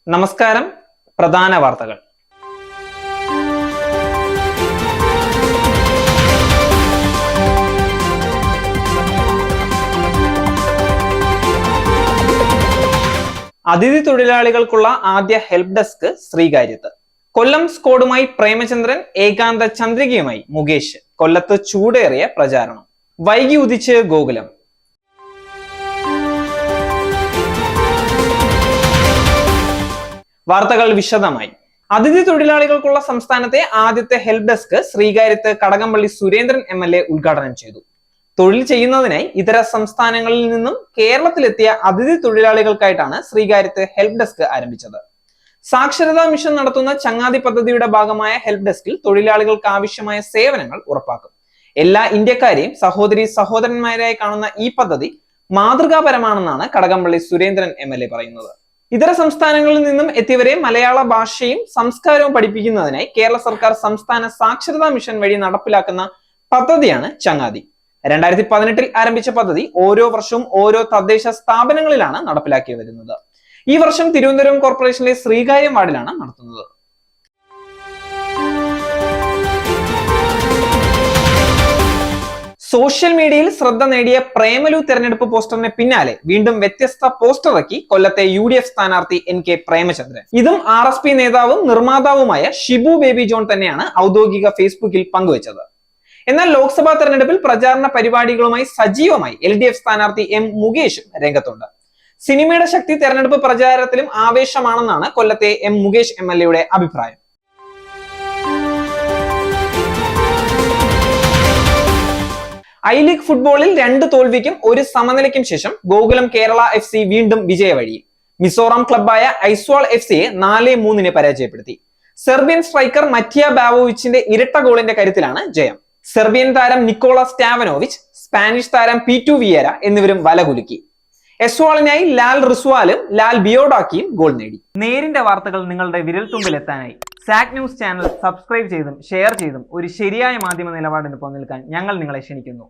നമസ്കാരം. പ്രധാന വാർത്തകൾ. അതിഥി തൊഴിലാളികൾക്കുള്ള ആദ്യ ഹെൽപ്പ് ഡെസ്ക് ശ്രീകാര്യത്ത്. കൊല്ലം സ്ക്വാഡുമായി പ്രേമചന്ദ്രൻ, ഏകാന്ത ചന്ദ്രികയുമായി മുകേഷ്. കൊല്ലത്ത് ചൂടേറിയ പ്രചാരണം. വൈകി ഉദിച്ച് ഗോകുലം. വാർത്തകൾ വിശദമായി. അതിഥി തൊഴിലാളികൾക്കുള്ള സംസ്ഥാനത്തെ ആദ്യത്തെ ഹെൽപ്പ് ഡെസ്ക് ശ്രീകാര്യത്ത് കടകംപള്ളി സുരേന്ദ്രൻ MLA ഉദ്ഘാടനം ചെയ്തു. തൊഴിൽ ചെയ്യുന്നതിനായി ഇതര സംസ്ഥാനങ്ങളിൽ നിന്നും കേരളത്തിലെത്തിയ അതിഥി തൊഴിലാളികൾക്കായിട്ടാണ് ശ്രീകാര്യത്ത് ഹെൽപ്പ് ഡെസ്ക് ആരംഭിച്ചത്. സാക്ഷരതാ മിഷൻ നടത്തുന്ന ചങ്ങാതി പദ്ധതിയുടെ ഭാഗമായ ഹെൽപ്പ് ഡെസ്കിൽ തൊഴിലാളികൾക്ക് ആവശ്യമായ സേവനങ്ങൾ ഉറപ്പാക്കും. എല്ലാ ഇന്ത്യക്കാരെയും സഹോദരി സഹോദരന്മാരായി കാണുന്ന ഈ പദ്ധതി മാതൃകാപരമാണെന്നാണ് കടകംപള്ളി സുരേന്ദ്രൻ MLA പറയുന്നത്. ഇതര സംസ്ഥാനങ്ങളിൽ നിന്നും എത്തിയവരെ മലയാള ഭാഷയും സംസ്കാരവും പഠിപ്പിക്കുന്നതിനായി കേരള സർക്കാർ സംസ്ഥാന സാക്ഷരതാ മിഷൻ വഴി നടപ്പിലാക്കുന്ന പദ്ധതിയാണ് ചങ്ങാതി. 2018 ആരംഭിച്ച പദ്ധതി ഓരോ വർഷവും ഓരോ തദ്ദേശ സ്ഥാപനങ്ങളിലാണ് നടപ്പിലാക്കി വരുന്നത്. ഈ വർഷം തിരുവനന്തപുരം കോർപ്പറേഷനിലെ ശ്രീകാര്യം വാർഡിലാണ് നടത്തുന്നത്. സോഷ്യൽ മീഡിയയിൽ ശ്രദ്ധ നേടിയ പ്രേമലു തെരഞ്ഞെടുപ്പ് പോസ്റ്ററിന് പിന്നാലെ വീണ്ടും വ്യത്യസ്ത പോസ്റ്റർ ഇറക്കി കൊല്ലത്തെ UDF സ്ഥാനാർത്ഥി NK പ്രേമചന്ദ്രൻ. ഇതും RSP നേതാവും നിർമ്മാതാവുമായ ഷിബു ബേബി ജോൺ തന്നെയാണ് ഔദ്യോഗിക ഫേസ്ബുക്കിൽ പങ്കുവച്ചത്. എന്നാൽ ലോക്സഭാ തെരഞ്ഞെടുപ്പിൽ പ്രചാരണ പരിപാടികളുമായി സജീവമായി LDF സ്ഥാനാർത്ഥി M മുകേഷും രംഗത്തുണ്ട്. സിനിമയുടെ ശക്തി തെരഞ്ഞെടുപ്പ് പ്രചാരണത്തിലും ആവേശമാണെന്നാണ് കൊല്ലത്തെ M മുകേഷ് MLAയുടെ അഭിപ്രായം. ഐ ലീഗ് ഫുട്ബോളിൽ 2 തോൽവിക്കും 1 സമനിലയ്ക്കും ശേഷം ഗോകുലം കേരള FC വീണ്ടും വിജയവഴിയിൽ. മിസോറാം ക്ലബായ ഐസ്വാൾ FCയെ 4-3 പരാജയപ്പെടുത്തി. സെർബിയൻ സ്ട്രൈക്കർ മറ്റിയ ബാവോവിച്ചിന്റെ ഇരട്ട ഗോളിന്റെ കരുത്തിലാണ് ജയം. സെർബിയൻ താരം നിക്കോളാസ് സ്റ്റാവനോവിച്ച്, സ്പാനിഷ് താരം P2 വിയേര എന്നിവരും വലകുലുക്കി. എസ്വാളിനായി ലാൽ റിസ്വാലും ലാൽ ബിയോഡാക്കിയും ഗോൾ നേടി. നേരിന്റെ വാർത്തകൾ നിങ്ങളുടെ വിരൽത്തുമ്പിൽ എത്താനായി സാക് ന്യൂസ് ചാനൽ സബ്സ്ക്രൈബ് ചെയ്തും ഷെയർ ചെയ്തും ഒരു ശരിയായ മാധ്യമ നിലപാടിന് നിൽക്കാൻ ഞങ്ങൾ നിങ്ങളെ ക്ഷണിക്കുന്നു.